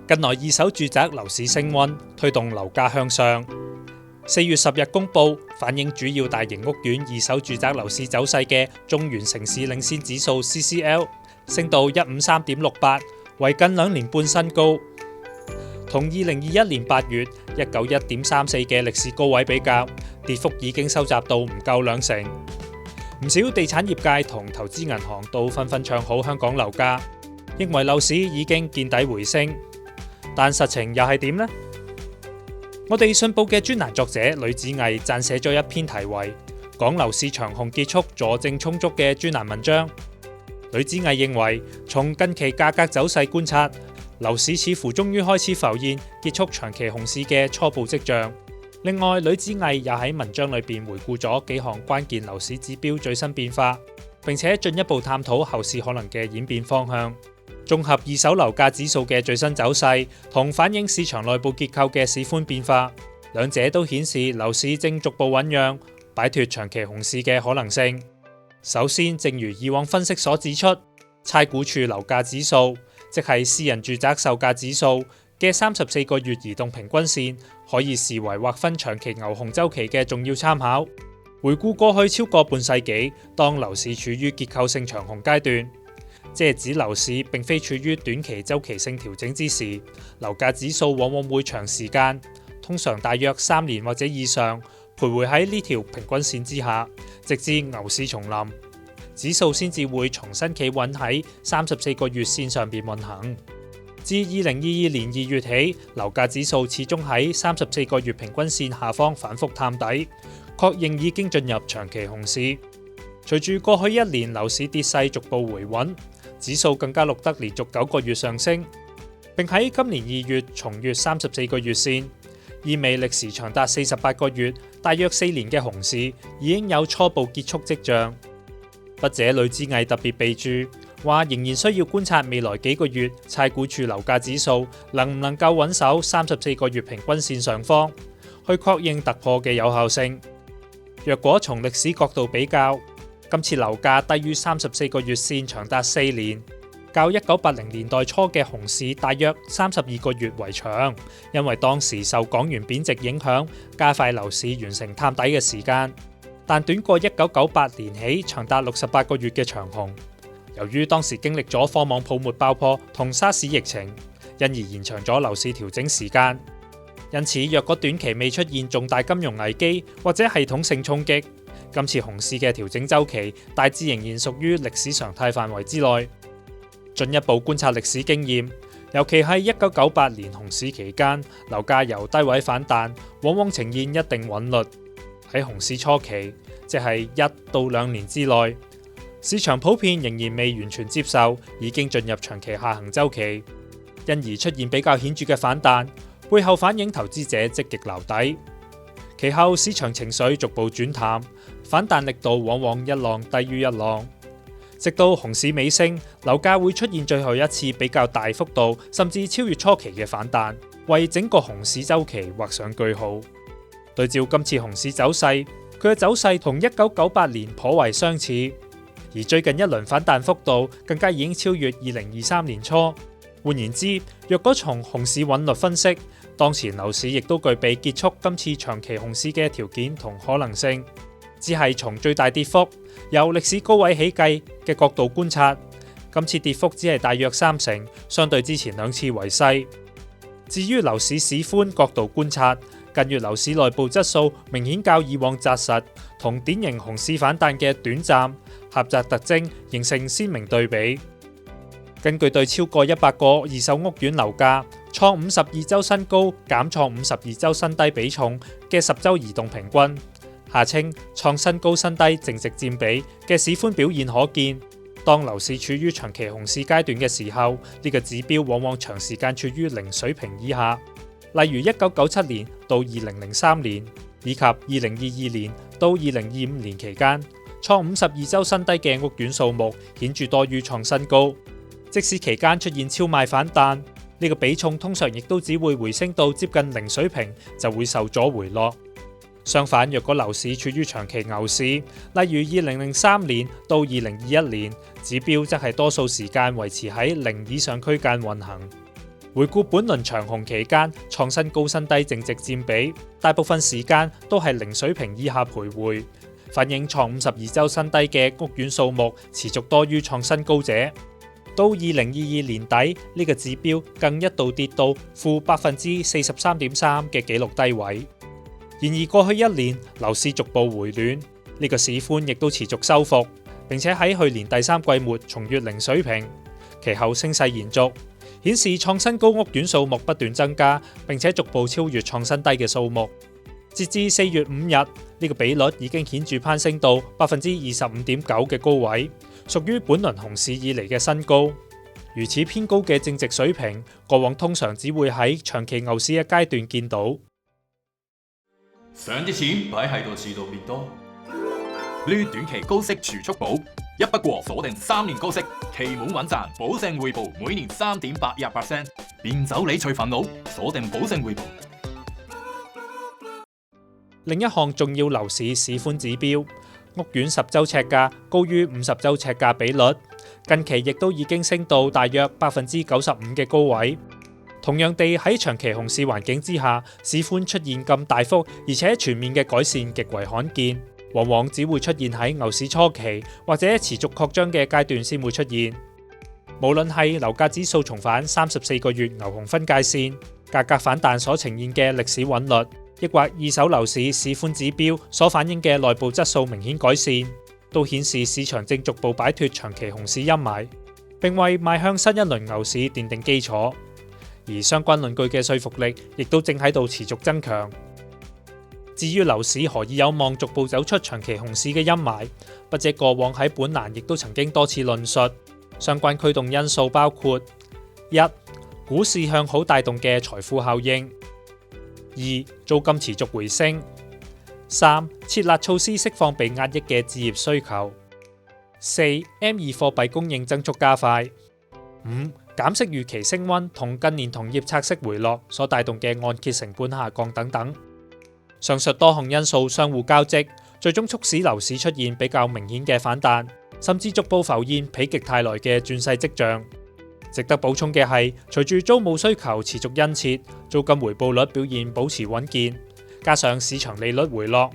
近來二手住宅樓市升溫，推動樓價向上。4月10日公佈反映主要大型屋苑二手住宅樓市走勢嘅中原城市領先指數 CCL 升到153.68，為近2年半新高。同2021年8月191.34嘅歷史高位比較，跌幅已經收窄到唔夠2成。唔少地產業界同投資銀行都紛紛唱好香港樓價，認為樓市已經見底回升。但實情又係點呢？我哋信報嘅專欄作者呂梓毅撰寫咗一篇題為《港樓市長熊結束，佐證充足》嘅專欄文章。呂梓毅認為，從近期價格走勢觀察，樓市似乎終於開始浮現結束長期熊市嘅初步跡象。另外，呂梓毅又喺文章裏邊回顧咗幾項關鍵樓市指標最新變化，並且進一步探討後市可能嘅演變方向。綜合二手樓價指數嘅最新走勢同反映市場內部結構嘅市寬變化，兩者都顯示樓市正逐步醞釀擺脫長期熊市嘅可能性。首先，正如以往分析所指出，差估署樓價指數，即係私人住宅售價指數嘅34個月移動平均線，可以視為劃分長期牛熊週期嘅重要參考。回顧過去超過半世紀，當樓市處於結構性長熊階段，即係指樓市並非處於短期週期性調整之時，樓價指數往往會長時間，通常大約3年或者以上，徘徊喺呢條平均線之下，直至牛市重臨，指數先至會重新企穩喺34個月線上邊運行。自2022年2月起，樓價指數始終喺34個月平均線下方反覆探底，確認已經進入長期熊市。隨住過去1年樓市跌勢逐步回穩，指數更加錄得連續9個月上升，並喺今年2月重越34個月線，意味歷時長達48個月，大約4年嘅熊市已經有初步結束跡象。筆者呂梓毅特別備注話，仍然需要觀察未來幾個月差估署樓價指數能唔能夠穩守34個月平均線上方，去確認突破嘅有效性。若果從歷史角度比較，今次樓價低於34個月線長達4年，較1980年代初嘅熊市大約32個月為長，因為當時受港元貶值影響，加快樓市完成探底嘅時間。但短過1998年起長達68個月嘅長熊，由於當時經歷咗科網泡沫爆破同沙士疫情，因而延長咗樓市調整時間。因此，若果短期未出現重大金融危機或者系統性衝擊，今次熊市嘅調整週期大致仍然屬於歷史常態範圍之內。進一步觀察歷史經驗，尤其係1998年熊市期間，樓價由低位反彈，往往呈現一定韻律。喺熊市初期，即係1到2年之內，市場普遍仍然未完全接受已經進入長期下行週期，因而出現比較顯著嘅反彈，背後反映投資者積極撈底。其後市場情緒逐步轉淡，反彈力度往往一浪低於一浪，直到熊市尾聲，樓價會出現最後一次比較大幅度甚至超越初期嘅反彈，為整個熊市週期畫上句號。對照今次熊市走勢，佢嘅走勢同1998年頗為相似，而最近一輪反彈幅度更加已經超越2023年初。換言之，若果從熊市韻律分析，當前樓市亦都具備結束今次長期熊市嘅條件同可能性。只係從最大跌幅由歷史高位起計嘅角度觀察，今次跌幅只係大約3成，相對之前2次為細。至於樓市市寬角度觀察，近月樓市內部質素明顯較以往紮實，同典型熊市反彈嘅短暫狹窄特徵形成鮮明對比。根據對超過100個二手屋苑樓價創52週新高減創52週新低比重嘅10週移動平均（下稱創新高新低淨值佔比）嘅市寬表現可見，當樓市處於長期熊市階段嘅時候，呢個指標往往長時間處於零水平以下。例如1997年到2003年，以及2022年到2025年期間，創52週新低嘅屋苑數目顯著多於創新高。即使期間出現超賣反彈，呢個比重通常亦都只會回升到接近零水平，就會受阻回落。相反，若果樓市處於長期牛市，例如2003年到2021年，指標則係多數時間維持喺0以上區間運行。回顧本輪長熊期間，創新高新低淨值佔比，大部分時間都係零水平以下徘徊，反映創52週新低嘅屋苑數目持續多於創新高者。到2022年底，呢個指標更一度跌到負43.3%嘅紀錄低位。然而過去一年，樓市逐步回暖，呢個市寬亦都持續收復，並且喺去年第三季末重越零水平，其後升勢延續，顯示創新高屋苑數目不斷增加，並且逐步超越創新低嘅數目。截至4月5日，呢個比率已經顯著攀升到25.9%嘅高位，屬於本輪熊市以嚟嘅新高。如此偏高嘅淨值水平，過往通常只會喺長期牛市嘅階段見到。想啲錢擺喺度市度變多，呢短期高息儲蓄寶，一筆過鎖定3年高息，期滿穩賺，保證回報每年3.81%，變走理財煩惱，鎖定保證回報。另一項重要樓市市寬指標，屋苑10週尺價高於50週尺價比率，近期亦都已經升到大約95%嘅高位。同樣地，喺長期熊市環境之下，市寬出現咁大幅而且全面嘅改善極為罕見，往往只會出現喺牛市初期或者持續擴張嘅階段先會出現。無論係樓價指數重返34個月牛熊分界線，價格反彈所呈現嘅歷史韻律，抑或二手樓市市寬指標所反映嘅內部質素明顯改善，都顯示市場正逐步擺脫長期熊市陰霾，並為邁向新一輪牛市奠定基礎。而相關論據嘅說服力亦都正喺度持續增強。至於樓市何以有望逐步走出長期熊市嘅陰霾，筆者過往喺本欄亦都曾經多次論述。相關驅動因素包括： 1. 股市向好帶動嘅財富效應； 2. 租金持續回升； 3. 設立措施釋放被壓抑嘅置業需求； 4. M2 貨幣供應增速加快； 5. 減息預期升溫同近年同業拆息回落所帶動嘅按揭成本下降等等。上述多項因素相互交織，最終促使樓市出現比較明顯嘅反彈，甚至逐步浮現否極泰來嘅轉勢跡象。值得補充嘅係，隨住租務需求持續殷切，租金回報率表現保持穩健，加上市場利率回落，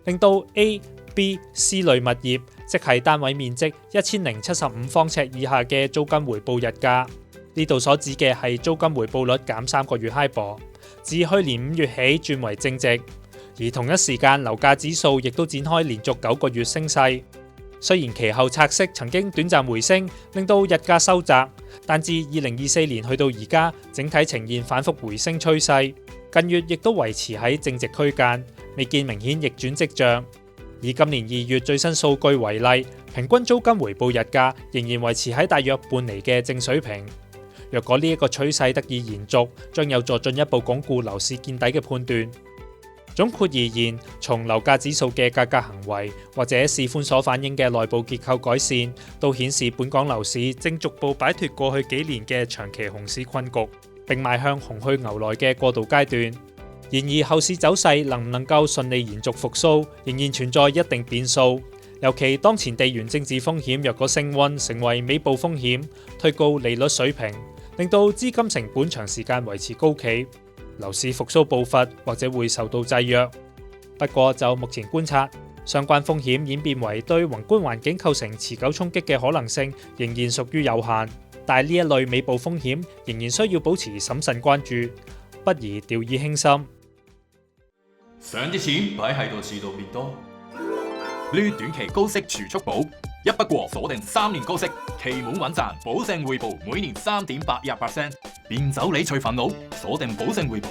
令到 A、B、C 類物業，即係單位面積1075方尺以下嘅租金回報日價，呢度所指嘅係租金回報率減3個月 HIBOR， 自去年5月起轉為正值。而同一時間，樓價指數亦都展開連續9個月升勢。雖然其後拆息曾經短暫回升，令到日價收窄，但自2024年去到而家，整體呈現反覆回升趨勢。近月亦都維持喺正值區間，未見明顯逆轉跡象。以今年2月最新數據為例，平均租金回報日價仍然維持喺大約半厘嘅正水平。若果呢一個趨勢得以延續，將有助進一步鞏固樓市見底嘅判斷。總括而言，從樓價指數嘅價格行為或者市寬所反映嘅內部結構改善，都顯示本港樓市正逐步擺脫過去幾年嘅長期熊市困局，並邁向熊去牛來嘅過渡階段。然而後市走勢能唔能夠順利延續復甦，仍然存在一定變數。尤其當前地緣政治風險若果升溫成為尾部風險，推高利率水平，令到資金成本長時間維持高企，樓市復甦步伐或者會受到制約。不過就目前觀察，相關風險演變為對宏觀環境構成持久衝擊嘅可能性仍然屬於有限，但係呢一類尾部風險仍然需要保持審慎關注，不宜掉以輕心。想啲錢擺喺度市度變多，呢短期高息儲蓄寶，一筆過鎖定3年高息，期滿穩賺，保證回報每年3.81%，變走理財煩惱，鎖定保證回報。